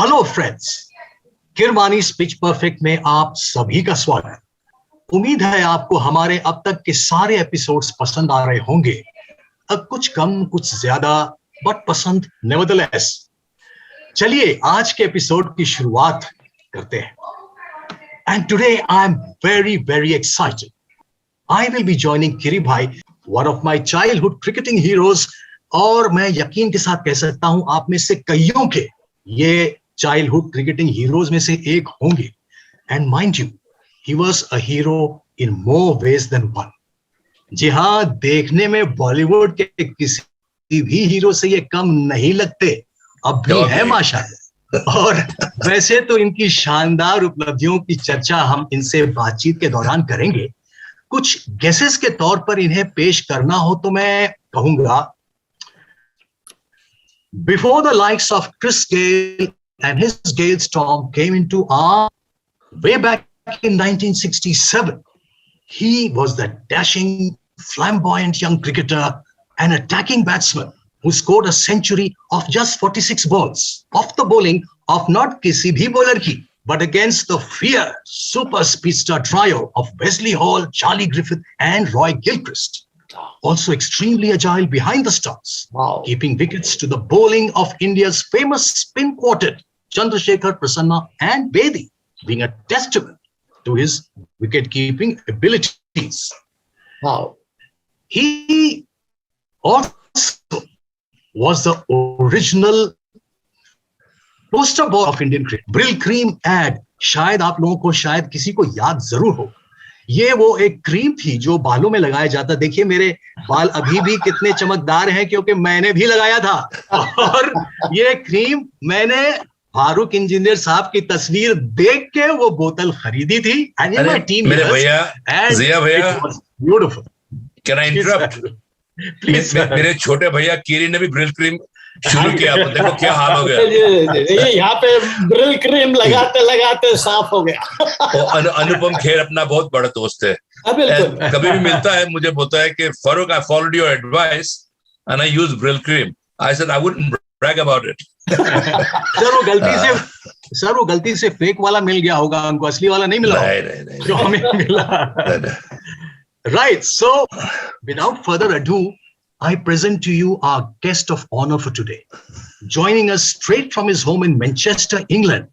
Hello friends, Kirmani speech perfect में आप सभी का स्वागत। उम्मीद है आपको हमारे अब तक के सारे एपिसोड्स पसंद आ रहे होंगे। अब कुछ कम कुछ ज्यादा, बट पसंद नेवरदलेस। चलिए आज के एपिसोड की शुरुआत करते हैं। And today I am very excited. I will B joining किरी भाई, one of my childhood cricketing heroes, और मैं यकीन के साथ कह सकता हूं आप में से कईयों के ये चाइल्डहुड क्रिकेटिंग हीरोज में से एक होंगे। And mind you, he was a hero in more ways than one. जी हाँ, देखने में बॉलीवुड के किसी भी हीरो से ये कम नहीं लगते, अब भी है माशाल्लाह। और वैसे तो इनकी शानदार उपलब्धियों की चर्चा हम इनसे बातचीत के दौरान करेंगे। कुछ गेसेस के तौर पर इन्हें पेश करना हो तो मैं कहूंगा, before the likes of Chris Gayle and his Gale Storm came into our way back in 1967, he was the dashing, flamboyant young cricketer and attacking batsman who scored a century of just 46 balls off the bowling of not kisi bhi bowler ki, but against the fierce super speedster trio of Wesley Hall, Charlie Griffith and Roy Gilchrist. Also extremely agile behind the stumps, keeping wickets to the bowling of India's famous spin quartet, Chandrasekhar, Prasanna and Bedi, being a testament to his wicket-keeping abilities. Wow. He also was the original poster boy of Indian cricket. Brill Cream ad, शायद आप लोगों को शायद किसी को याद जरूर हो। ये वो एक क्रीम थी जो बालों में लगाया जाता। देखिए मेरे बाल अभी भी कितने चमकदार हैं क्योंकि मैंने भी लगाया था। और ये क्रीम मैंने फारूक इंजीनियर साहब की तस्वीर देख के वो बोतल खरीदी थी। एंड इन माय टीम, मेरे भैया जिया भैया, beautiful. Can I interrupt? Please. मेरे छोटे भैया कीरी ने भी ब्रिल क्रीम शुरू किया, देखो क्या हाल हो गया। ये यहाँ पे ब्रिल क्रीम लगाते लगाते साफ हो गया। अनुपम खेर अपना बहुत बड़ा दोस्त है, कभी भी मिलता है मुझे बोलता है कि Farooq, I followed your advice and I use Brill cream. I said I wouldn't brag about it. Sir वो गलती से फेक वाला मिल गया होगा, उनको असली वाला नहीं मिला। नहीं, जो हमें मिला। Right, so without further ado, I present to you our guest of honor for today. Joining us straight from his home in Manchester, England,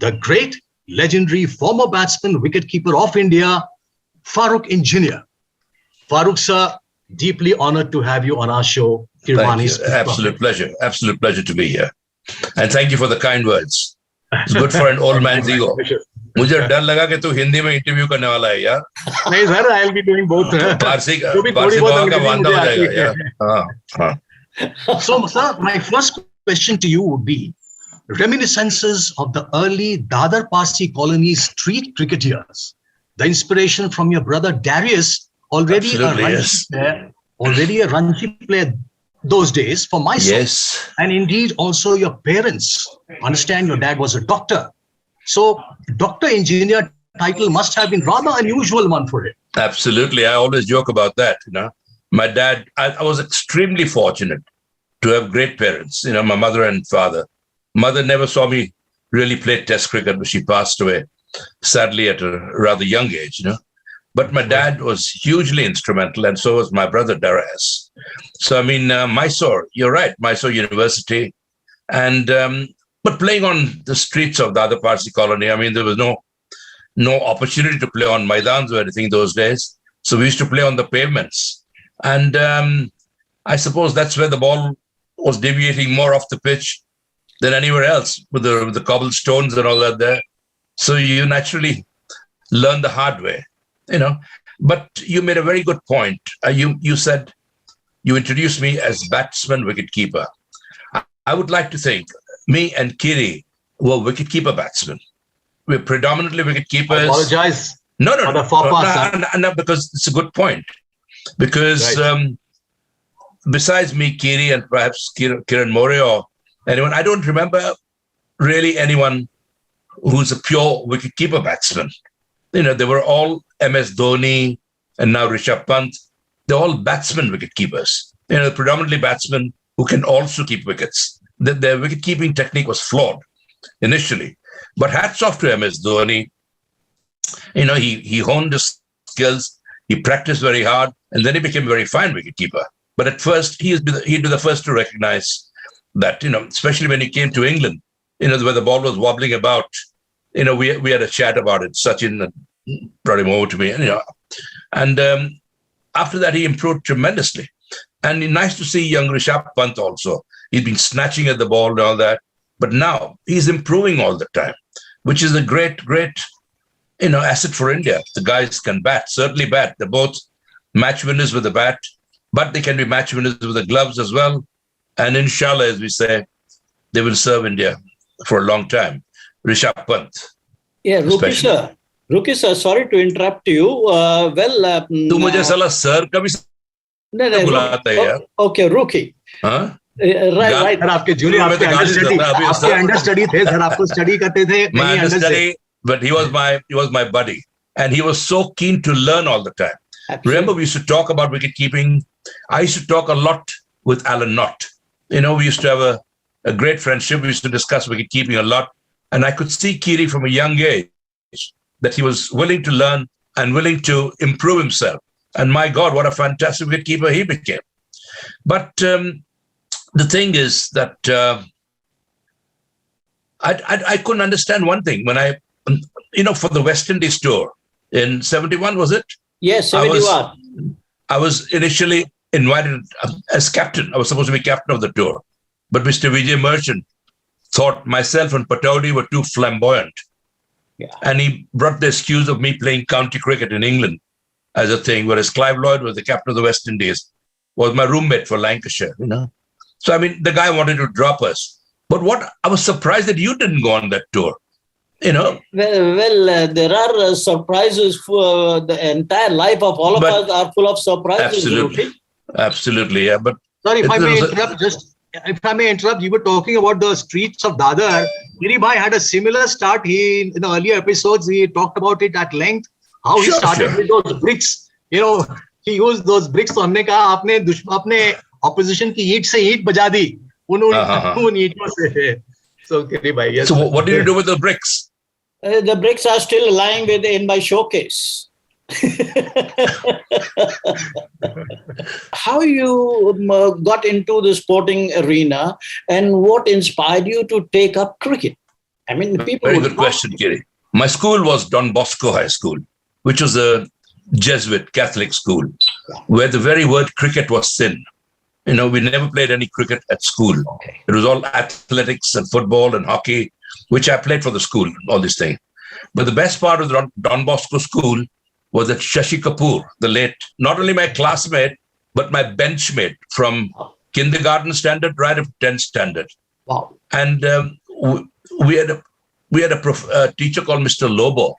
the great, legendary former batsman, wicketkeeper of India, Farooq Engineer. Farooq sir, deeply honored to have you on our show. Thank you. Absolute pleasure to be here. And thank you for the kind words. It's good for an old man's ego. मुझे डर लगा कि तू हिंदी में interview करने वाला है यार। नहीं sir, I will be doing both. Farsi का वांदा हो जाएगा यार। हाँ। So sir, my first question to you would be reminiscences of the early Dadar Parsi colony street cricket years. The inspiration from your brother Darius, already a Ranji player those days for myself. Yes. And indeed also your parents. Understand your dad was a doctor. So Dr. Engineer title must have been rather unusual one for him. Absolutely. I always joke about that. My dad, I was extremely fortunate to have great parents, my mother and father. Mother never saw me really play test cricket, but she passed away sadly at a rather young age, But my dad was hugely instrumental, and so was my brother Darius. So, Mysore, you're right, Mysore University. And, but playing on the streets of the other Parsi colony, there was no opportunity to play on Maidans or anything those days. So we used to play on the pavements. And I suppose that's where the ball was deviating more off the pitch than anywhere else, with the cobblestones and all that there. So you naturally learn the hard way, But you made a very good point. You said, you introduced me as batsman, wicketkeeper. I would like to think me and Kiri were wicketkeeper batsmen. We're predominantly wicketkeepers. I apologize. No, because it's a good point. Because besides me, Kiri, and perhaps Kiran More or anyone, I don't remember really anyone who's a pure wicketkeeper batsman. They were all MS Dhoni and now Rishabh Pant. They're all batsmen wicketkeepers. Predominantly batsmen who can also keep wickets. Their wicket-keeping technique was flawed. initially. But hats off to MS Dhoni. He honed his skills, he practiced very hard, and then he became a very fine wicketkeeper. But at first, he'd be the first to recognize that, especially when he came to England, where the ball was wobbling about, we had a chat about it. Sachin brought him over to me, and after that, he improved tremendously. And nice to see young Rishabh Pant also. He's been snatching at the ball and all that, but now he's improving all the time, which is a great, great, asset for India. The guys can bat, certainly bat. They're both match winners with the bat, but they can be match winners with the gloves as well. And inshallah, as we say, they will serve India for a long time. Rishabh Pant. Yeah, Ruki sir, sorry to interrupt you. तू मुझे साला sir कभी बुलाता है यार. Okay, Ruki. हाँ? Right. Sir आपके junior आपके अंडरस्टडी थे सर, आपको स्टडी करते थे. My understudy, but he was my buddy, and he was so keen to learn all the time. Absolutely. Remember, we used to talk about wicket keeping. I used to talk a lot with Alan Knott. We used to have a great friendship. We used to discuss wicket keeping a lot, and I could see Kiri from a young age that he was willing to learn and willing to improve himself. And my God, what a fantastic wicketkeeper he became. But the thing is that I couldn't understand one thing when for the West Indies tour in 71, was it? Yes, 71. I was initially invited as captain. I was supposed to be captain of the tour. But Mr. Vijay Merchant thought myself and Pataudi were too flamboyant. Yeah. And he brought the excuse of me playing county cricket in England as a thing, whereas Clive Lloyd was the captain of the West Indies, was my roommate for Lancashire, So, the guy wanted to drop us. But I was surprised that you didn't go on that tour, Well, there are surprises for the entire life of all of us are full of surprises. Absolutely, yeah. But sorry, if I may interrupt, you were talking about the streets of Dadar. Giri Bhai had a similar start. In the earlier episodes, he talked about it at length. How he started with those bricks. He used those bricks. तो हमने कहा आपने opposition की ईंट से ईंट बजा दी. उन ईंटों से. So Giri Bhai, yes. So what did you do with the bricks? The bricks are still lying in my showcase. How you got into the sporting arena and what inspired you to take up cricket? People. Very good question, Giri. My school was Don Bosco High School, which was a Jesuit Catholic school, where the very word cricket was sin. We never played any cricket at school. Okay. It was all athletics and football and hockey, which I played for the school, all these things. But the best part of the Don Bosco school was that Shashi Kapoor, the late, not only my classmate, but my benchmate from kindergarten standard right up to 10th standard. Wow. And we had a teacher called Mr. Lobo.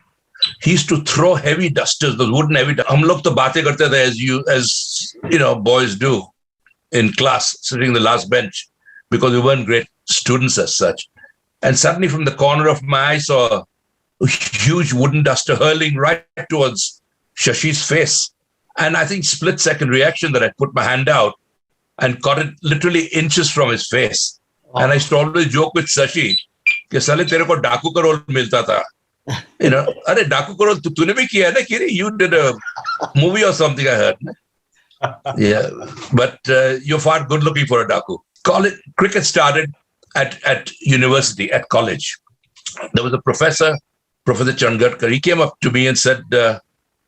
He used to throw heavy dusters, those wooden heavy dusters. हम लोग तो बातें करते थे as boys do in class, sitting in the last bench, because we weren't great students as such. And suddenly from the corner of my eye, I saw a huge wooden duster hurling right towards Shashi's face. And I think split-second reaction that I put my hand out and caught it literally inches from his face. Wow. And I used to always joke with Shashi, कि साले तेरे को डाकू का role मिलता था. अरे डाकू का रोल तूने भी किया है ना Kiri? You did a movie or something, I heard. Yeah, but you're far good looking for a Daku. Cricket started at university, at college. There was a professor, Professor Changatkar. He came up to me and said,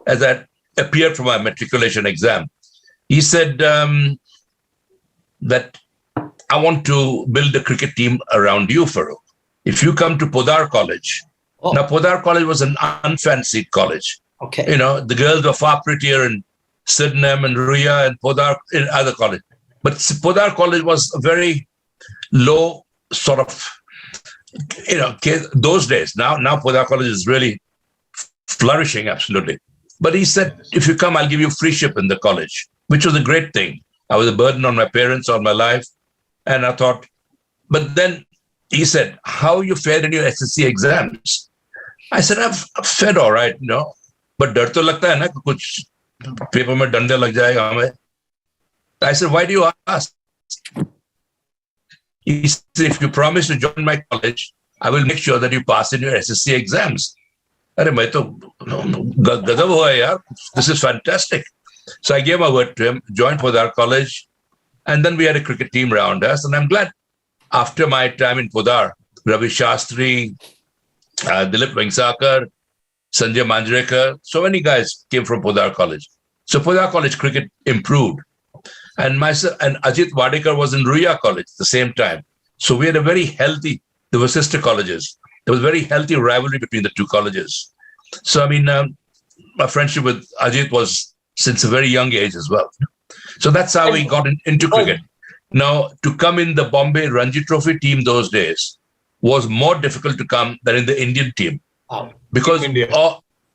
as I appeared for my matriculation exam, he said that I want to build a cricket team around you, Farooq. If you come to Podar College. Oh. Now, Podar College was an unfancied college. Okay. The girls were far prettier in Sydenham and Ruya and Podar in other college. But Podar College was a very low sort of, those days. Now Podar College is really flourishing, absolutely. But he said, if you come, I'll give you free ship in the college, which was a great thing. I was a burden on my parents, on my life. And I thought, but then he said, how you fared in your SSC exams? I said, I've fared all right, but डर तो लगता है ना कि कुछ paper में डंडे लग जाएगा हमें. I said, why do you ask? He said, if you promise to join my college, I will make sure that you pass in your SSC exams. अरे मैं तो गजब हुआ यार. This is fantastic. So I gave my word to him, joined Podar College, and then we had a cricket team around us. And I'm glad after my time in Podar, Ravi Shastri, Dilip Vengsakar, Sanjay Manjrekar, so many guys came from Podar College. So Podar College cricket improved. And myself and Ajit Wadekar was in Ruya College at the same time. So we had a very healthy, there were sister colleges. There was very healthy rivalry between the two colleges. So, I mean, my friendship with Ajit was since a very young age as well. So that's how we got into cricket. Now, to come in the Bombay Ranji Trophy team those days was more difficult to come than in the Indian team. Because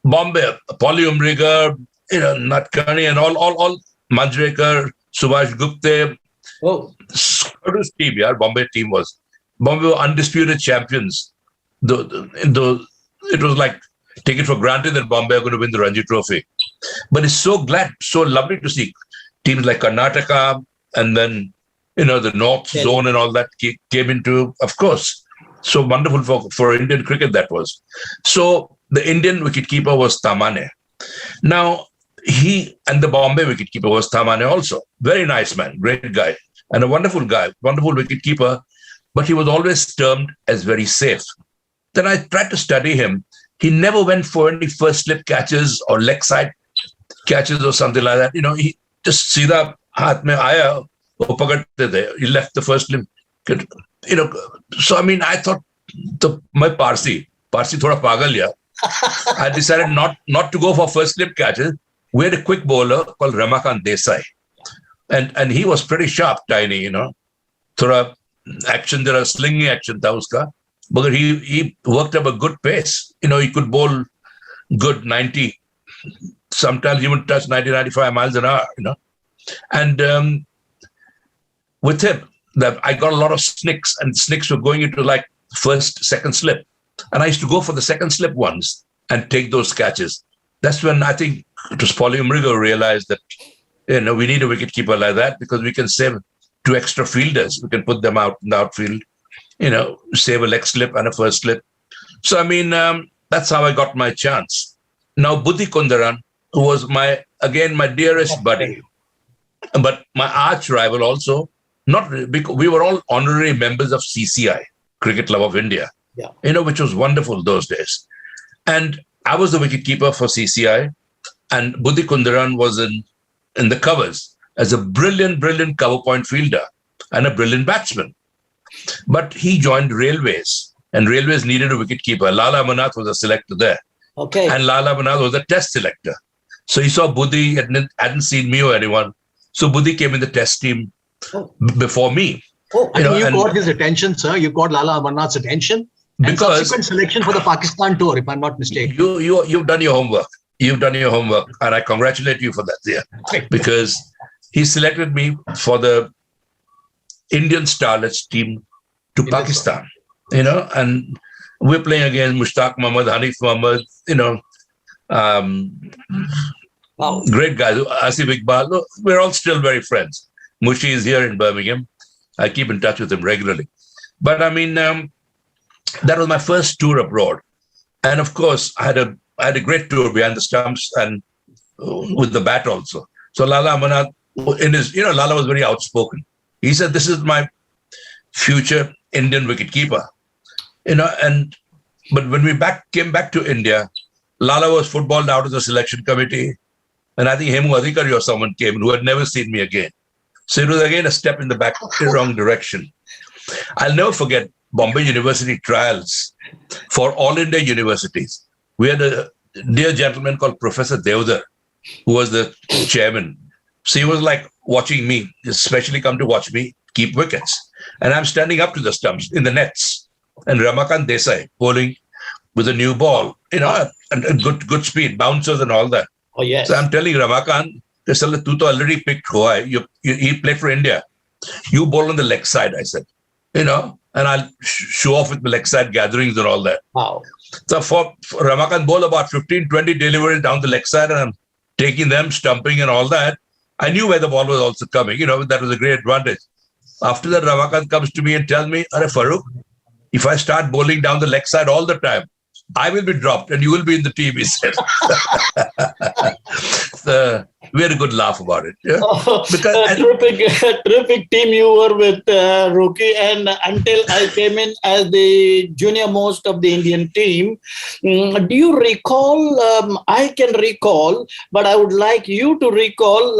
Bombay, Polly Umrigar, Natkani and all Manjrekar, Subhash Gupte, team, yeah, Bombay team was. Bombay were undisputed champions. It was like taken for granted that Bombay are going to win the Ranji Trophy. But it's so lovely to see teams like Karnataka and then, the North Zone and all that came into, of course. So wonderful for Indian cricket that was. So the Indian wicketkeeper was Tamane. Now, he and the Bombay wicketkeeper was Tamane also. Very nice man, great guy, and a wonderful guy, wonderful wicketkeeper, but he was always termed as very safe. Then I tried to study him. He never went for any first slip catches or leg side catches or something like that. He just सीधा हाथ में आया, वो पकड़ते थे. He left the first slip. So I mean, I thought, मैं Parsi थोड़ा पागल या. I decided not to go for first slip catches. We had a quick bowler called Ramakant Desai. And he was pretty sharp, tiny, थोड़ा action, there was slinging action था उसका. But he worked up a good pace. He could bowl good 90, sometimes even touch 90, 95 miles an hour, And with him, I got a lot of snicks, and snicks were going into like first, second slip. And I used to go for the second slip ones and take those catches. That's when I think it was Polly Umrigar realized that, we need a wicketkeeper like that because we can save 2 extra fielders. We can put them out in the outfield, save a leg slip and a first slip. So, I mean, that's how I got my chance. Now, Buddhi Kundaran, who was my dearest buddy, but my arch rival also, not because we were all honorary members of CCI, Cricket Club of India, which was wonderful those days. And I was the wicketkeeper for CCI, and Buddhi Kundaran was in the covers as a brilliant cover point fielder and a brilliant batsman. But he joined Railways, and Railways needed a wicketkeeper. Lala Amarnath was a selector there. Okay. And Lala Amarnath was a test selector. So he saw Buddhi, hadn't seen me or anyone. So Buddhi came in the test team before me. Oh, you got his attention, sir. You got Lala Amarnath's attention. Because subsequent selection for the Pakistan tour, if I'm not mistaken. You've done your homework. You've done your homework, and I congratulate you for that, because he selected me for the Indian Starlets team to Pakistan, and we're playing against Mushtaq Mohammad, Hanif Mohammad, great guys, Asif Iqbal. We're all still very friends. Mushi is here in Birmingham. I keep in touch with him regularly. But I mean, that was my first tour abroad. And of course, I had a great tour behind the stumps and with the bat also. So Lala Amarnath, Lala was very outspoken. He said, this is my future Indian wicketkeeper. But when we came back to India, Lala was footballed out of the selection committee. And I think Hemu Adhikari or someone came who had never seen me again. So it was again a step in the wrong direction. I'll never forget Bombay University trials for all India universities. We had a dear gentleman called Professor Devdar, who was the chairman. So he was like watching me, especially come to watch me keep wickets. And I'm standing up to the stumps in the nets. And Ramakant Desai bowling with a new ball, and good speed, bouncers and all that. Oh, yes. So I'm telling Ramakant, tu to already picked hua hai. He played for India. You bowl on the leg side, I said. And I'll show off with the leg side gatherings and all that. Wow. So for Ramakant bowl about 15, 20 deliveries down the leg side, and I'm taking them, stumping and all that. I knew where the ball was also coming. That was a great advantage. After that, Ramakant comes to me and tells me, Are Farooq, if I start bowling down the leg side all the time, I will be dropped and you will be in the team, he said. So we had a good laugh about it. Yeah? Terrific team you were with, Rookie. And until I came in as the junior most of the Indian team, do you recall? I can recall, but I would like you to recall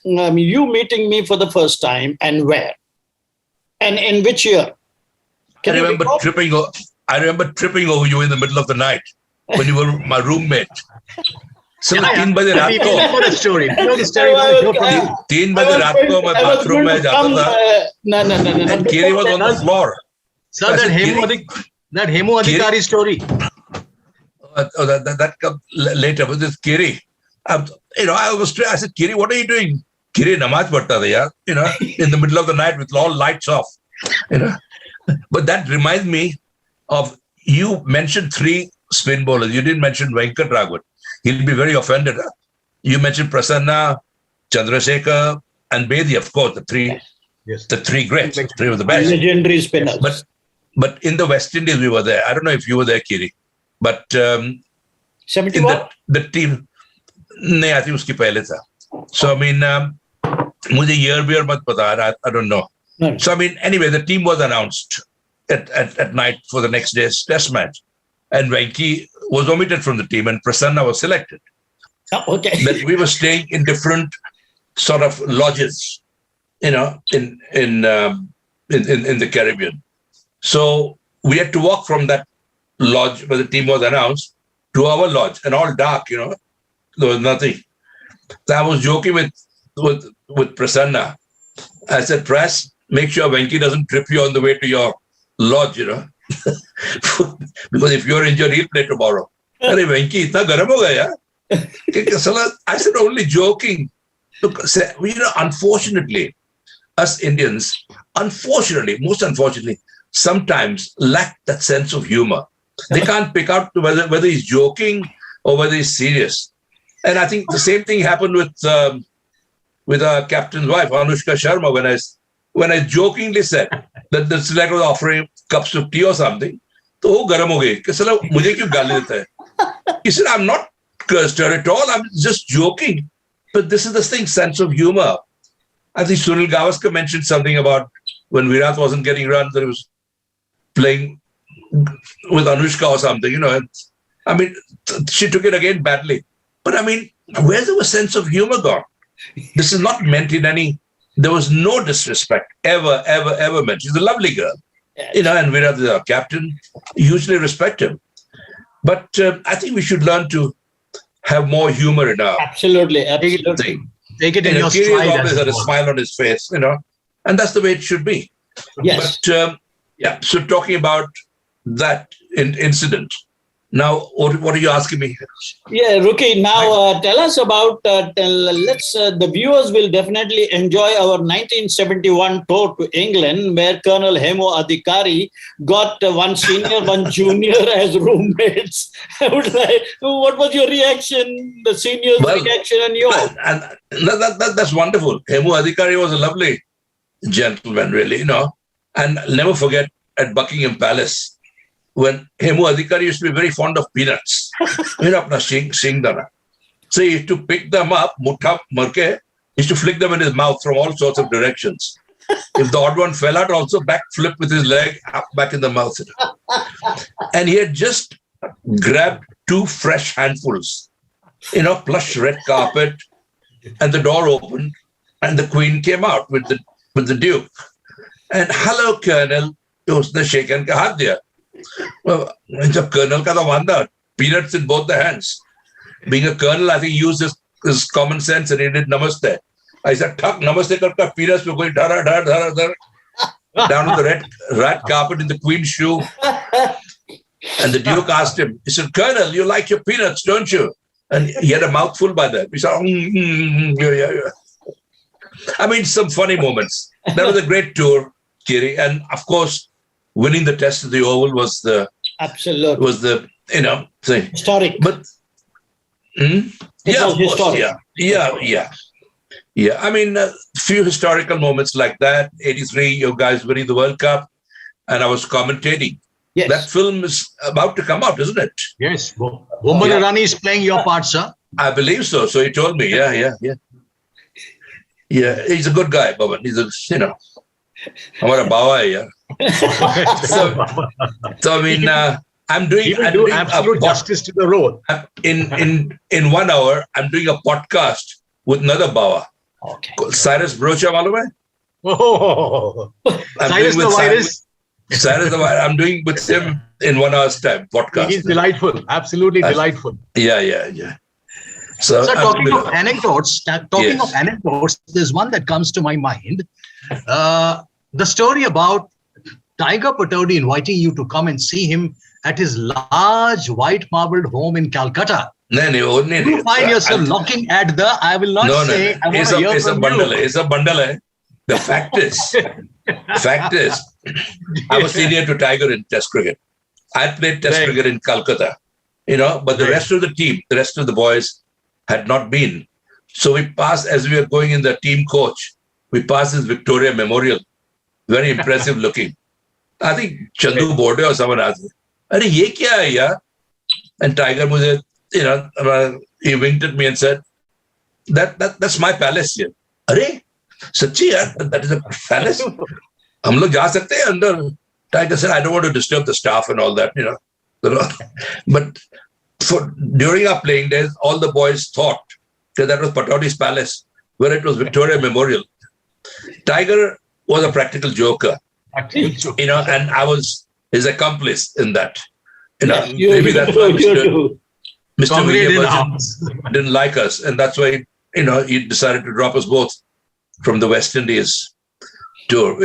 you meeting me for the first time and where and in which year. I remember tripping over you in the middle of the night when you were my roommate. So 3 बजे रात को 3 बजे रात को मैं bathroom में जाता था. No. And Kiri was on the floor. Sir, that Hemu Adhikari story. That comes later. But this Kiri, I said, Kiri, what are you doing? Kiri namaz padhta tha, yaar, in the middle of the night with all lights off. But that reminds me of, you mentioned 3 spin bowlers. You didn't mention Venkat Raghavan. He'll be very offended. Huh? You mentioned Prasanna, Chandrasekhar, and Bedi, of course, the 3 greats, the 3 of the best. Legendary spinners. But in the West Indies, we were there. I don't know if you were there, Kiri. But 71? The team, no, I think uski pehle tha. So, I mean, mujhe year mat pata, I don't know. No. So, I mean, anyway, the team was announced at night for the next day's test match. And Venki was omitted from the team and Prasanna was selected. Oh, okay. That we were staying in different sort of lodges, in the Caribbean. So we had to walk from that lodge where the team was announced to our lodge, and all dark, there was nothing. So I was joking with Prasanna. I said, Pras, make sure Venki doesn't trip you on the way to your lodge, because if you're injured, he'll play tomorrow. Arey Venki, itna garam ho gaya, yaar. I said, only joking. Look, unfortunately, us Indians, most unfortunately, sometimes lack that sense of humor. They can't pick out whether he's joking or whether he's serious. And I think the same thing happened with our captain's wife, Anushka Sharma, when I jokingly said that the selector was offering cups of tea or something, तो वो गरम हो गई कि साला मुझे क्यों गाली देता है? He said, I'm not cursed her at all. I'm just joking. But this is the thing, sense of humor. I think Sunil Gavaskar mentioned something about when Virat wasn't getting runs, that he was playing with Anushka or something, And, I mean, she took it again badly. But I mean, where's our sense of humor gone? This is not meant in any. There was no disrespect ever meant. She's a lovely girl, and Virat is our captain. Hugely respect him. But I think we should learn to have more humor in our absolutely thing. Take it in your Kiri stride. always had a smile on his face, and that's the way it should be. Yes. But so talking about that incident. Now, what are you asking me? Yeah, Rookie, now tell us about, the viewers will definitely enjoy our 1971 tour to England, where Colonel Hemu Adhikari got one senior, one junior as roommates. I would like, what was your reaction, the senior's reaction and yours? And that's wonderful. Hemu Adhikari was a lovely gentleman, really, and I'll never forget at Buckingham Palace, when Hemu Adhikari used to be very fond of peanuts. So he used to pick them up, mutha marke, he used to flick them in his mouth from all sorts of directions. If the odd one fell out, also back flip with his leg up back in the mouth. And he had just grabbed 2 fresh handfuls, plush red carpet, and the door opened, and the Queen came out with the Duke. And hello, Colonel, usne shaken ka haath diya. Well, jab Colonel ka to wanda, peanuts in both the hands. Being a colonel, I think he used his common sense and he did namaste. I said, "Thak namaste karta, peanuts were going dhara down on the red carpet in the Queen's shoe." And the Duke asked him, he said, "Colonel, you like your peanuts, don't you?" And he had a mouthful by that. He said, yeah. I mean, some funny moments. That was a great tour, Kiri. And of course, winning the test of the Oval was the thing. Historic. But of course, yeah. I mean, a few historical moments like that. 83, you guys winning the World Cup. and I was commentating. Yes. That film is about to come out, isn't it? Yes. Boman Irani is playing your part, sir. I believe so. So he told me, yeah. Yeah, he's a good guy, Boman. He's a, हमारा बावा है यार. So I mean, I'm doing absolute justice to the role. In 1 hour, I'm doing a podcast with another bawa. Okay. Cyrus Brocha, मालूम है? Oh, Cyrus the Virus. Cyrus the Virus. I'm doing with him in 1 hour's time podcast. He's delightful. Absolutely delightful. Yeah. So talking of anecdotes, there's one that comes to my mind. The story about Tiger Patodi inviting you to come and see him at his large white marbled home in Calcutta. You find yourself knocking at the, I will not say, I want to hear from you. It's a bundle. The fact is, I was senior to Tiger in Test cricket. I played Test cricket in Calcutta, but the rest of the team, the rest of the boys had not been. So we passed, as we were going in the team coach, we passed this Victoria Memorial, very impressive looking. I think Chandu Borde or someone asked me, "Are ye kya hai yaar?" And Tiger mujhe, he winked at me and said, "That's my palace here." Arey, sachi yaar, that is a palace. Hum log ja sakte hain andar. Tiger said, "I don't want to disturb the staff and all that, But during our playing days, all the boys thought that was Patodi's palace, where it was Victoria Memorial. Tiger was a practical joker, and I was his accomplice in that. Maybe that's why Mr. William didn't like us, and that's why he decided to drop us both from the West Indies tour.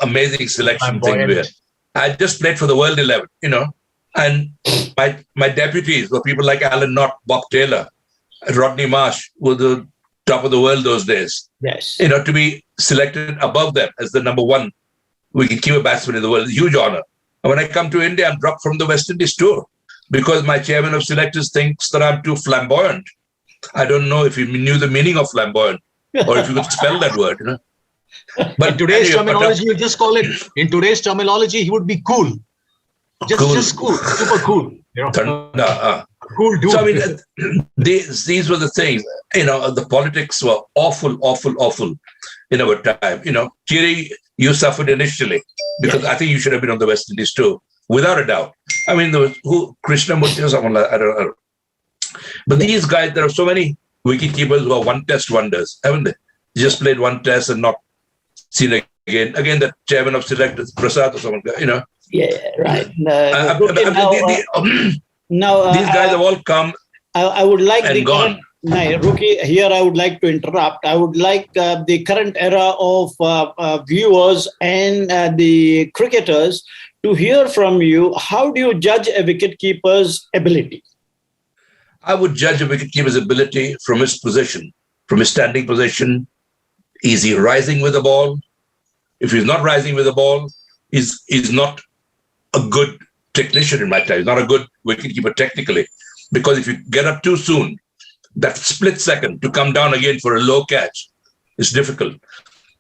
Amazing selection thing we had. I just played for the World 11, and my deputies were people like Alan Knott, Bob Taylor, Rodney Marsh were the top of the world those days. Yes. To be selected above them as the number one wicket-keeper batsman in the world is a huge honor. And when I come to India, I'm dropped from the West Indies tour because my chairman of selectors thinks that I'm too flamboyant. I don't know if he knew the meaning of flamboyant or if you could spell that word, But in today's terminology, you just call it, in today's terminology, he would be cool. Just cool, super cool. Cool dude. So, I mean, these were the things, the politics were awful in our time. Chiri, you suffered initially because I think you should have been on the West Indies too, without a doubt. I mean, there was Krishnamurti or someone like, I don't know. But these guys, there are so many wicket-keepers who are one-test wonders, haven't they? Just played one test and not seen again. Again, the chairman of selectors, Prasad or someone, Yeah, right. Now, these guys have all come I would like and gone. Rookie, here I would like to interrupt. I would like the current era of viewers and the cricketers to hear from you. How do you judge a wicketkeeper's ability? I would judge a wicketkeeper's ability from his position, from his standing position. Is he rising with the ball? If he's not rising with the ball, he's not a good technician in my time. He's not a good wicketkeeper technically. Because if you get up too soon, that split second to come down again for a low catch is difficult.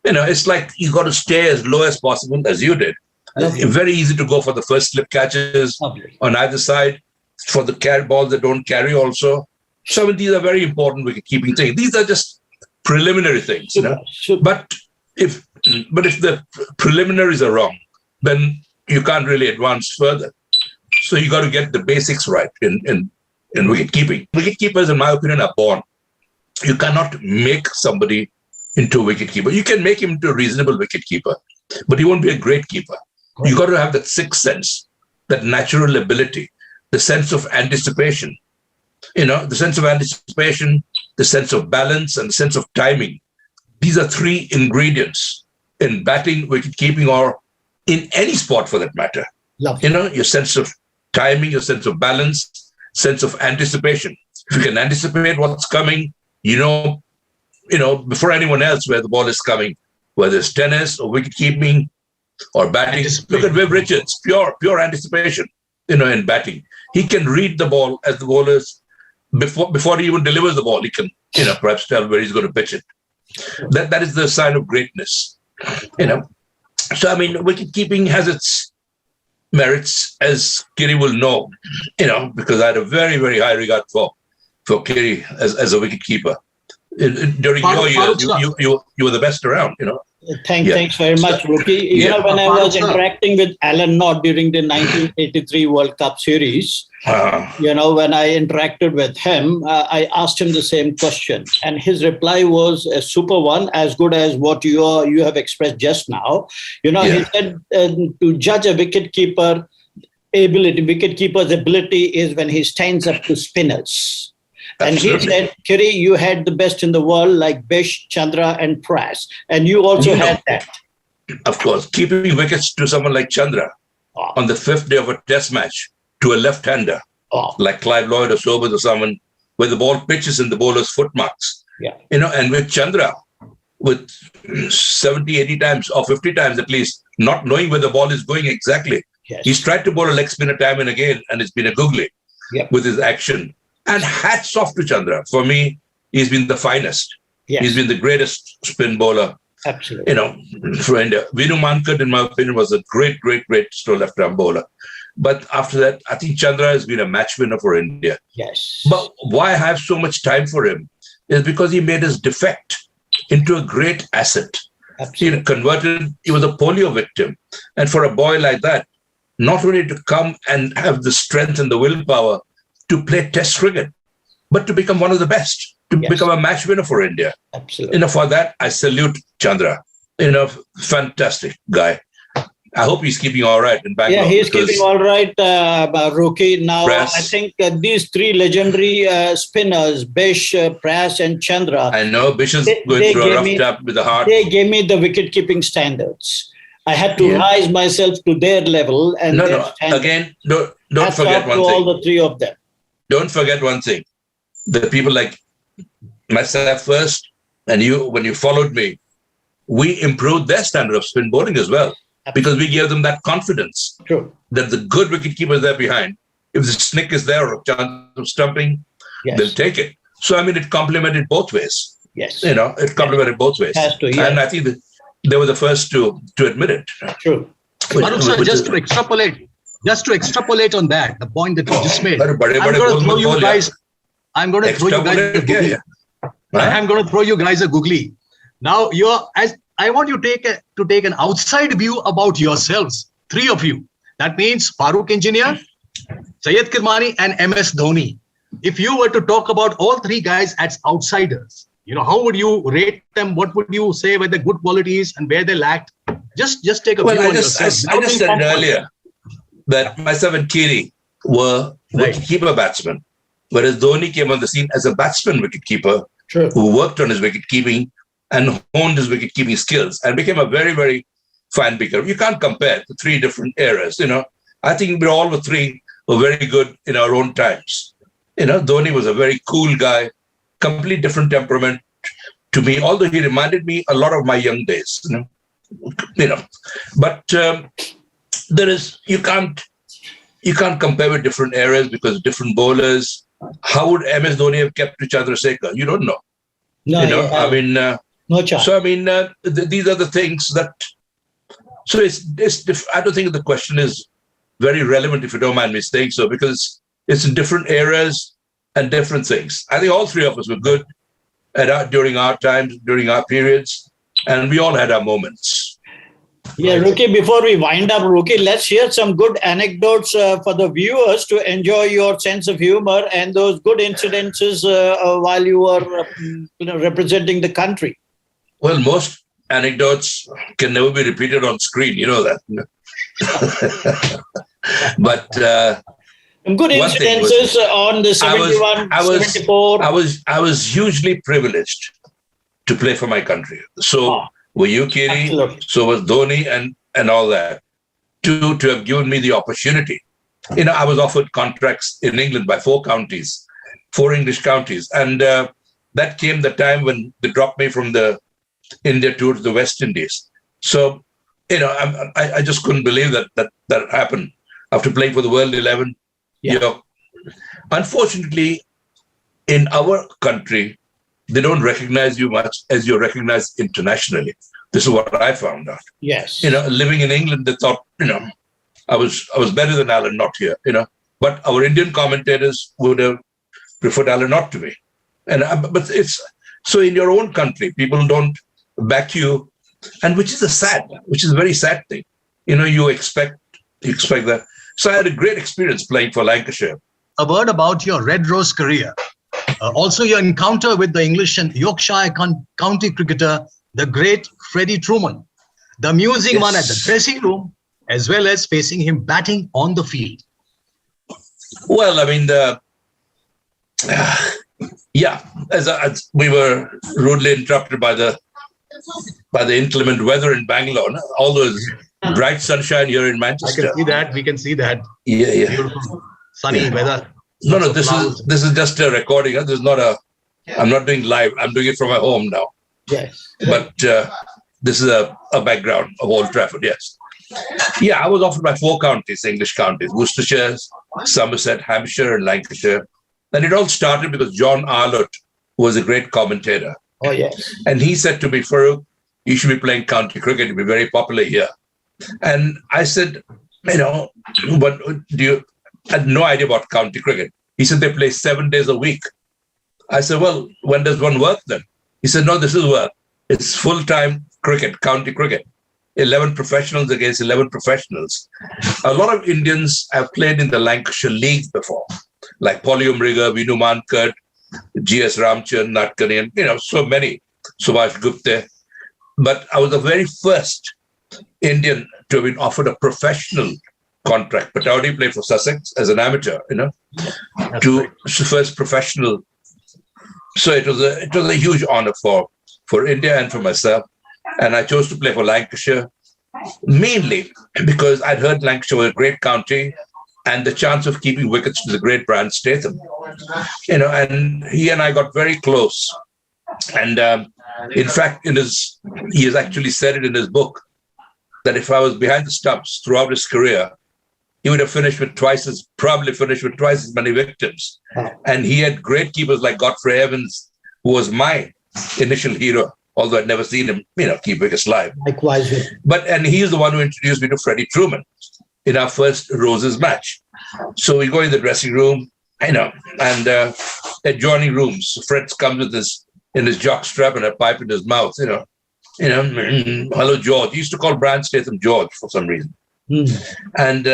It's like you got to stay as low as possible, as you did. It's very easy to go for the first slip catches on either side, for the balls that don't carry also. So these are very important wicket-keeping things. These are just preliminary things, But if the preliminaries are wrong, then you can't really advance further. So you got to get the basics right in wicket-keeping. Wicket-keepers, in my opinion, are born. You cannot make somebody into a wicket-keeper. You can make him into a reasonable wicket-keeper, but he won't be a great keeper. Right. You got to have that sixth sense, that natural ability, the sense of anticipation. The sense of anticipation, the sense of balance, and the sense of timing. These are three ingredients in batting, wicket-keeping, or in any sport for that matter. Lovely. Your sense of timing, your sense of balance, sense of anticipation. If you can anticipate what's coming, before anyone else where the ball is coming, whether it's tennis or wicket-keeping or batting. Look at Viv Richards, pure anticipation, in batting. He can read the ball as the bowlers before he even delivers the ball. He can, perhaps tell where he's going to pitch it. That is the sign of greatness, So, I mean, wicket-keeping has its merits, as Kiri will know, because I had a very, very high regard for Kiri as a wicketkeeper. During your years, you were the best around, Thanks very much, Rookie. When I was interacting with Alan Knott during the 1983 World Cup series, when I interacted with him, I asked him the same question. And his reply was a super one, as good as what you have expressed just now. He said to judge a wicketkeeper's ability is when he stands up to spinners. Absolutely. And he said, Kiri, you had the best in the world like Bish, Chandra, and Pras. And you also had that. Of course. Keeping wickets to someone like Chandra on the fifth day of a test match to a left-hander like Clive Lloyd or Sobers or someone where the ball pitches in the bowler's foot marks. Yeah. And with Chandra, with 70, 80 times or 50 times at least, not knowing where the ball is going exactly. Yes. He's tried to bowl a leg spinner time and again, and it's been a googly with his action. And hats off to Chandra. For me, he's been the finest. Yes. He's been the greatest spin bowler. Absolutely. For India. Vinu Mankad, in my opinion, was a great, great, great slow left-arm bowler. But after that, I think Chandra has been a match winner for India. Yes. But why I have so much time for him is because he made his defect into a great asset. Absolutely. He was a polio victim. And for a boy like that, not only to come and have the strength and the willpower to play test cricket, but to become one of the best, to become a match winner for India. Absolutely. For that, I salute Chandra. Fantastic guy. I hope he's keeping all right in Bangalore. Yeah, he's keeping all right, Rookie. Now, Pras. I think these three legendary spinners, Bish, Pras, and Chandra. I know Bish is going through a rough time with the heart. They gave me the wicket-keeping standards. I had to rise myself to their level. And Again, don't forget one to thing. all the three of them. Don't forget one thing. The people like myself first, and you, when you followed me, we improved their standard of spin bowling as well. Because we gave them that confidence. True. That the good wicketkeeper is there behind. If the snick is there or a chance of stumping, they'll take it. So, it complemented both ways. Yes. It complemented both ways. Has to, yeah. And I think that they were the first to admit it. True. Farooq sir, just to extrapolate on that, the point that you just made, I'm going to throw you guys a googly. I'm going to throw you guys a googly. Now, I want you to take an outside view about yourselves, three of you. That means Farooq Engineer, Syed Kirmani, and MS Dhoni. If you were to talk about all three guys as outsiders, how would you rate them? What would you say were the good qualities and where they lacked? Just take a view on yourself. I just said earlier that myself and Kiri were wicketkeeper batsmen, whereas Dhoni came on the scene as a batsman wicketkeeper who worked on his wicketkeeping and honed his wicket-keeping skills and became a very, very fine wicker. You can't compare the three different eras. I think we all the three were very good in our own times. Dhoni was a very cool guy, completely different temperament to me, although he reminded me a lot of my young days. But you can't compare with different eras because different bowlers. How would MS Dhoni have kept to Chandrasekhar? You don't know. No, no chance. So these are the things that. So I don't think the question is very relevant, if you don't mind me saying so, because it's in different eras and different things. I think all three of us were good during our times, during our periods, and we all had our moments. Yeah, Rookie, before we wind up, Rookie, let's hear some good anecdotes for the viewers to enjoy your sense of humor and those good incidences while you were representing the country. Well, most anecdotes can never be repeated on screen. You know that. But good incidences on the 71, 74. I was hugely privileged to play for my country. So were you, Kiri? Absolutely. So was Dhoni and all that. To have given me the opportunity. I was offered contracts in England by four English counties. And that came the time when they dropped me from the India tour to the West Indies. So, I just couldn't believe that happened after playing for the World 11. Yeah. Unfortunately, in our country, they don't recognize you much as you're recognized internationally. This is what I found out. Yes. Living in England, they thought, I was better than Alan Knott here, But our Indian commentators would have preferred Alan Knott to me. But it's so in your own country, people don't back you, and which is a very sad thing. You expect that. So I had a great experience playing for Lancashire. A word about your Red Rose career. Also, your encounter with the English and Yorkshire county cricketer, the great Freddie Truman, the amusing one at the dressing room, as well as facing him batting on the field. Well, I mean, as we were rudely interrupted by the inclement weather in Bangalore, all those bright sunshine here in Manchester. I can see that. We can see that. Yeah. Beautiful sunny weather. No, this is just a recording. This is not I'm not doing live. I'm doing it from my home now. Yes. But this is a background of Old Trafford, yes. Yeah, I was offered by 4 counties, English counties, Worcestershire, Somerset, Hampshire, and Lancashire. And it all started because John Arlott was a great commentator. Oh, yes. And he said to me, Farooq, you should be playing county cricket. You'll be very popular here. And I said, but I had no idea about county cricket. He said they play 7 days a week. I said, well, when does one work then? He said, no, this is work. It's full-time cricket, county cricket. 11 professionals against 11 professionals. A lot of Indians have played in the Lancashire League before, like Polly Umriga, Vinu Mankad, G.S. Ramchand, Natkani, so many, Subhash Gupta. But I was the very first Indian to have been offered a professional contract. Pataudi played for Sussex as an amateur, first professional. So it was a huge honor for India and for myself. And I chose to play for Lancashire, mainly because I'd heard Lancashire was a great county and the chance of keeping wickets to the great Brian Statham. And he and I got very close. And in fact, he has actually said it in his book that if I was behind the stumps throughout his career, he would have probably finished with twice as many victims. And he had great keepers like Godfrey Evans, who was my initial hero, although I'd never seen him, keep wickets live. Likewise. And he's the one who introduced me to Freddie Truman in our first Roses match. So we go in the dressing room, and adjoining rooms. Fred comes with in his jockstrap and a pipe in his mouth, hello, George. He used to call Brian Statham George for some reason. And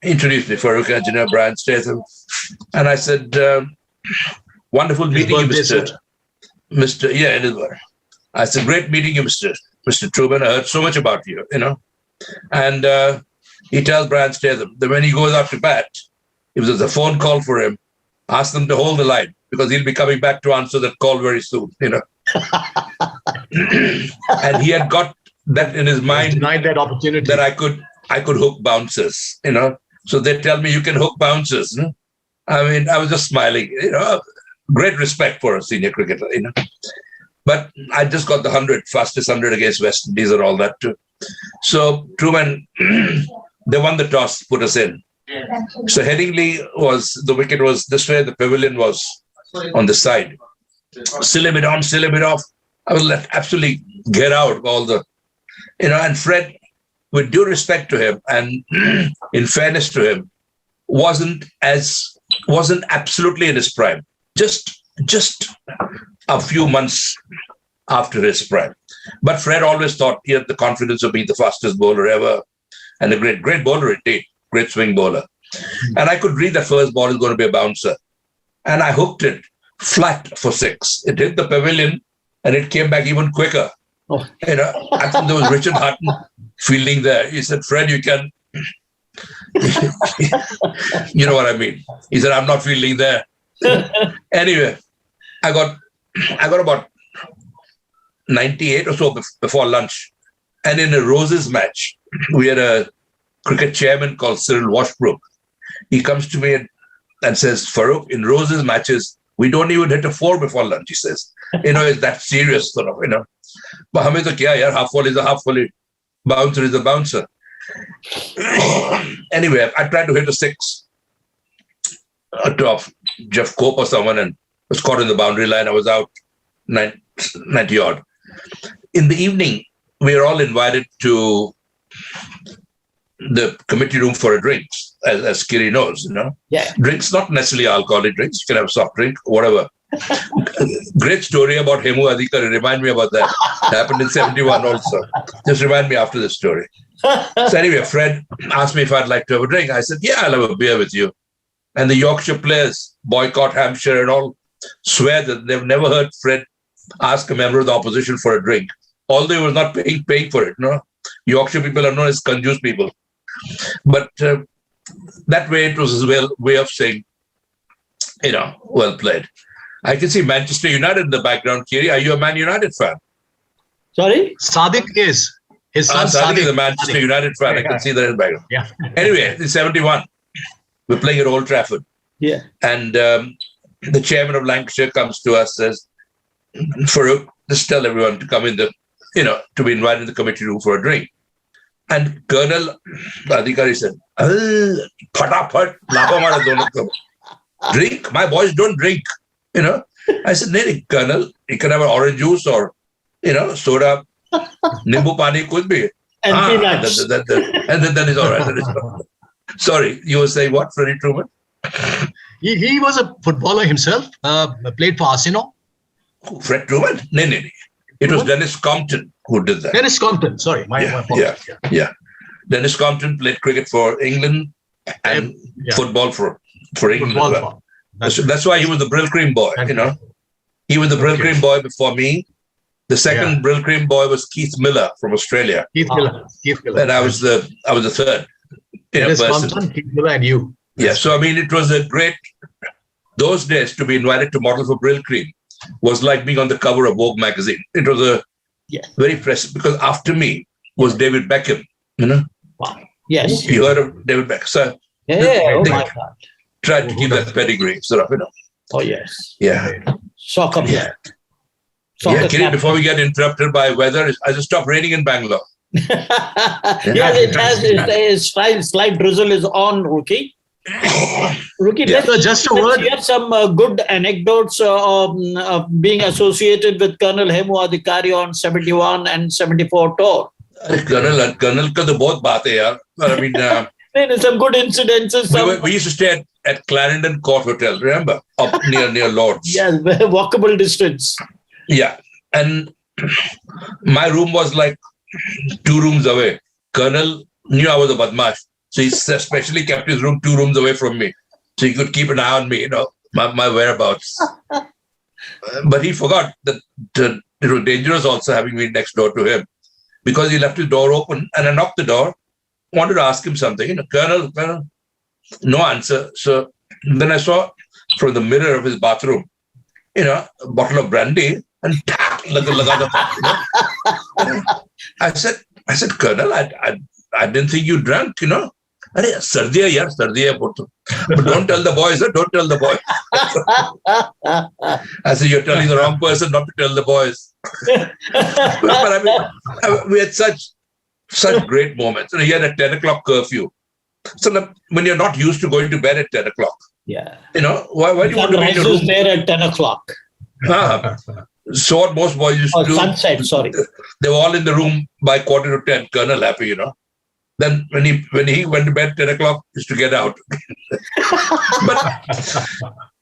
introduced me, Farooq Engineer Brian Statham. And I said, wonderful meeting you, Mr. Yeah, it is. I said, great meeting you, Mr. Truman. I heard so much about you, And he tells Brian Statham that when he goes out to bat, if there's a phone call for him, ask them to hold the line because he'll be coming back to answer that call very soon, And he had got that in his mind. Denied that opportunity. That I could hook bouncers, So they tell me you can hook bouncers. I mean, I was just smiling, great respect for a senior cricketer, But I just got the fastest 100 against West Indies and all that too. So Truman, they won the toss, put us in. So Headingley the wicket was this way, the pavilion was on the side. Still a bit on, still a bit off. I was let absolutely get out of all the, and Fred, with due respect to him and in fairness to him, wasn't absolutely in his prime. Just a few months after his prime. But Fred always thought he had the confidence of being the fastest bowler ever and a great bowler indeed, great swing bowler. And I could read that first ball is going to be a bouncer. And I hooked it flat for 6. It hit the pavilion and it came back even quicker. Oh. I think there was Richard Hutton fielding there. He said, Fred, you can, you know what I mean? He said, I'm not fielding there. Anyway, I got about 98 or so before lunch. And in a Roses match, we had a cricket chairman called Cyril Washbrook. He comes to me and says, Farooq, in Roses matches, we don't even hit a 4 before lunch, he says. It's that serious sort of, But hame to kya yaar, half volley is a half volley, bouncer is a bouncer. Anyway, I tried to hit a 6 off Jeff Cope or someone and was caught in the boundary line. I was out 90 odd. In the evening, we are all invited to the committee room for a drink, as Kiri knows, Yeah. Drinks, not necessarily alcoholic drinks. You can have a soft drink, whatever. Great story about Hemu Adhikari. Remind me about that. Happened in 71 also. Just remind me after the story. So anyway, a friend asked me if I'd like to have a drink. I said, yeah, I'll have a beer with you. And the Yorkshire players boycott Hampshire and all, swear that they've never heard Fred ask a member of the opposition for a drink, although he was not paying for it. Yorkshire people are known as conjuice people. But that way it was his way of saying, well played. I can see Manchester United in the background. Kiri, are you a Man United fan? Sorry? Sadiq is. His son Sadiq is a Sadiq. Manchester United fan. I can see that in the background. Yeah. Anyway, in 71, we're playing at Old Trafford. Yeah. And the chairman of Lancashire comes to us, says, Farooq, just tell everyone to come in to be invited in the committee room for a drink. And Colonel Adhikari said, "Fatafat, lafa mara dono ko. Drink? My boys don't drink." I said, "No, Colonel, you can have an orange juice or, soda, nimbu pani could be." And peanuts. And then it's all right. Then it's all right. Sorry, you were saying what, Freddie Truman? He was a footballer himself. Played for Arsenal. Fred Truman? No. It was Dennis Compton who did that. Dennis Compton. Sorry, my apologies. Yeah. Dennis Compton played cricket for England and football for England Football as well. for- That's why he was the Brill Cream boy, He was the Brill Cream boy before me. The second Brill Cream boy was Keith Miller from Australia. Keith Miller. And I was the third Dennis person. Compton, Keith Miller, and you. Yeah, so I mean, it was a great, those days to be invited to model for Brill Cream was like being on the cover of Vogue magazine. It was a very impressive, because after me was David Beckham, Wow. Yes. You heard of David Beckham. So Oh my God. tried to keep that pedigree, Oh yes. Yeah. Soccer player. Yeah, Kiri, before we get interrupted by weather, has it stopped raining in Bangalore? Yes, it has. Slight drizzle is on, Rookie. Rookie, So just a let's word. hear some good anecdotes of being associated with Colonel Hemu Adhikari on 71 and 74 tour. Colonel ka to bahut baat hai yaar. I mean, Some good incidences. we used to stay at Clarendon Court Hotel, remember? Up near Lord's. Yes, walkable distance. Yeah. And my room was like 2 rooms away. Colonel knew I was a badmash. So he specially kept his room 2 rooms away from me. So he could keep an eye on me, my whereabouts. But he forgot that it was dangerous also having me next door to him, because he left his door open and I knocked the door, wanted to ask him something. Colonel, no answer. So then I saw from the mirror of his bathroom, a bottle of brandy, and I said, Colonel, I didn't think you drank, Sardiya, yaar, sardiya. But don't tell the boys, don't tell the boys. I said, you're telling the wrong person not to tell the boys. But I mean, we had such great moments. He had a 10 o'clock curfew. So when you're not used to going to bed at 10 o'clock, why do you want to be in your room? There at 10 o'clock. So what most boys used to do. Sunset, sorry. They were all in the room by 9:45, Colonel happy, Then when he went to bed 10 o'clock, used to get out. But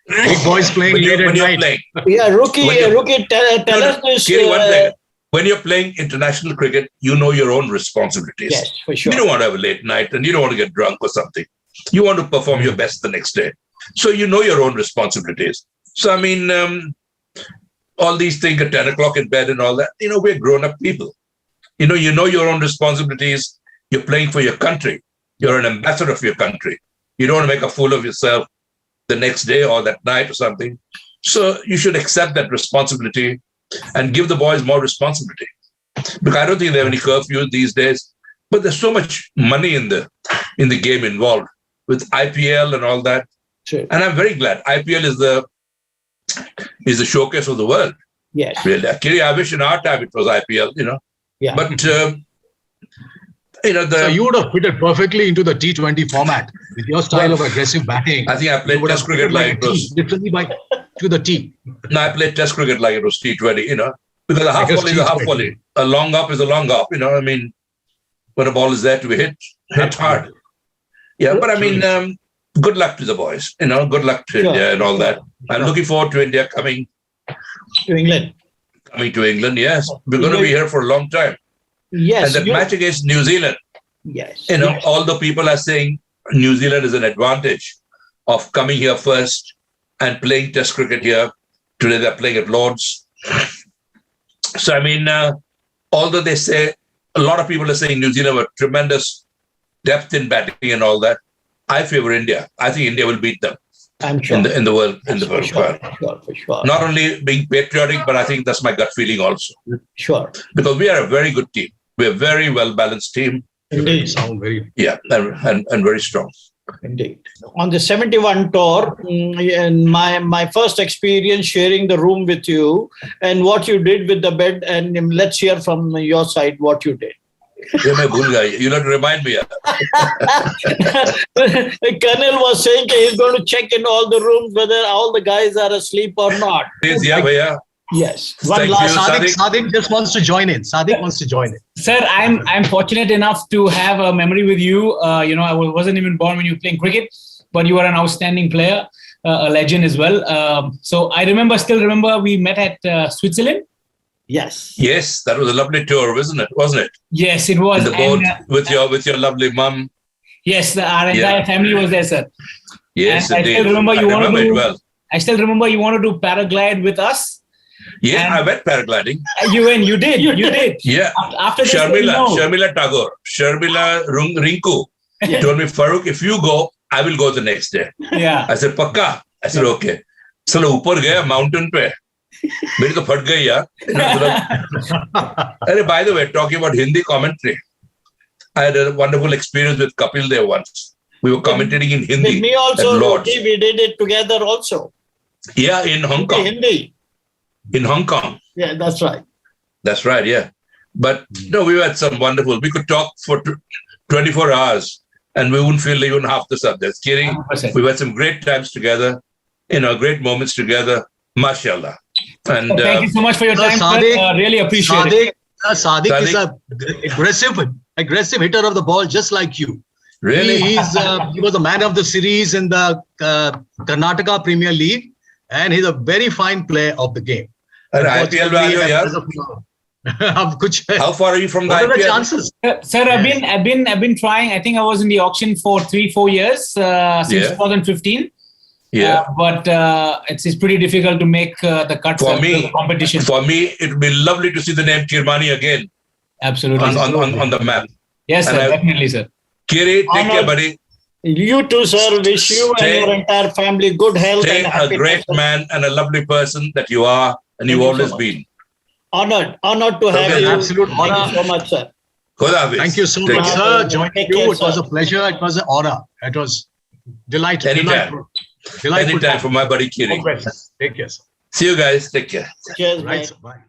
Big boys playing late at night. Playing, Yeah, Rookie, tell us this. Kiri, one thing. When you're playing international cricket, you know your own responsibilities. Yes, for sure. You don't want to have a late night and you don't want to get drunk or something. You want to perform your best the next day. So you know your own responsibilities. So, I mean, all these things at 10 o'clock in bed and all that, we're grown-up people. You know your own responsibilities. You're playing for your country. You're an ambassador for your country. You don't want to make a fool of yourself the next day or that night or something. So you should accept that responsibility and give the boys more responsibility. Because I don't think they have any curfew these days. But there's so much money in the game involved with IPL and all that. Sure. And I'm very glad. IPL is the showcase of the world. Yes. Really. Kiri, I wish in our time it was IPL, Yeah. But So you would have fitted perfectly into the T20 format with your style of aggressive batting. I think I played Test cricket like it was. Literally to the T. No, I played Test cricket like it was T20, because a half volley is a half volley. A long up is a long up, I mean, when a ball is there to be hit, hit hard. Yeah, but I mean, good luck to the boys. Good luck to Sure. India and all that. I'm looking forward to India coming To England. to England. Yes, we're going to be here for a long time. Yes. And that match against New Zealand, Yes. although people are saying New Zealand is an advantage of coming here first and playing Test cricket here. Today they're playing at Lord's. So, I mean, although they say, a lot of people are saying New Zealand have tremendous depth in batting and all that, I favor India. I think India will beat them I'm sure. in the world. For sure. Not only being patriotic, but I think that's my gut feeling also. Sure. Because we are a very good team. We're a very well-balanced team. Indeed. Sound very. Yeah, and very strong. Indeed. On the 71 tour, and my first experience sharing the room with you and what you did with the bed, and let's hear from your side what you did. You'll have to remind me. Colonel was saying he's going to check in all the rooms whether all the guys are asleep or not. Please, yeah, bhaiya. Yes. Thank you, Sadiq just wants to join in. Sadiq wants to join in. Sir, I'm fortunate enough to have a memory with you. I wasn't even born when you were playing cricket, but you were an outstanding player, a legend as well. So I still remember we met at Switzerland. Yes. Yes, that was a lovely tour, wasn't it? Yes, it was. In the boat And, with your lovely mum. yes, our entire family was there, sir. Yes, And indeed. I still remember I remember it well. I still remember you wanted to paraglide with us. Yeah, And- I went paragliding. You did. Yeah. After this, no. Sharmila Tagore, Sharmila Rinku Yeah. told me, Farooq, if you go, I will go the next day. Yeah. I said, Pakka? I said, okay. चलो ऊपर गया mountain पे मेरी तो फट गई यार अरे by the way, talking about Hindi commentary, I had a wonderful experience with Kapil there once. We were commentating in Hindi. With me also, at Lord's. Roti, we did it together also. Yeah, in Hong Kong. Hindi. In Hong Kong. Yeah, that's right. That's right, yeah. But no, we had some wonderful, we could talk for 24 hours and we wouldn't feel even half the subjects. Kidding. 100%. We had some great times together, great moments together. MashaAllah. And Thank you so much for your time, Sadiq, sir. Really appreciate it. Sadiq is a aggressive hitter of the ball, just like you. really, He was the man of the series in the Karnataka Premier League, and he's a very fine player of the game. and IPL में आ जाओ यार. अब कुछ है. How far are you from the What are the IPL? chances? Sir, I've been trying. I think I was in the auction for 3-4 years since Yeah. 2015. Yeah. But it's pretty difficult to make the cut For of me- the competition. For me, it would be lovely to see the name Kirmani again Absolutely. on the map. Yes, sir. and I- Definitely, sir. Kiri, take care, buddy. You too, sir. Wish you and Stay- your entire family good health Stay and a happiness. great man and a lovely person that you are, and you've Thank you so always much. been. Honored to have Okay, you. absolute Thank honor. you so much, sir. Khuda Hafiz. Thank you so Take much, care. sir. Joining Take you, care, it was sir. a pleasure. It was an honor. It was delightful. Anytime. Delightful. Anytime for my buddy Kiri. Take care, sir. See you guys. Take care. Cheers, Right, mate. sir. Bye.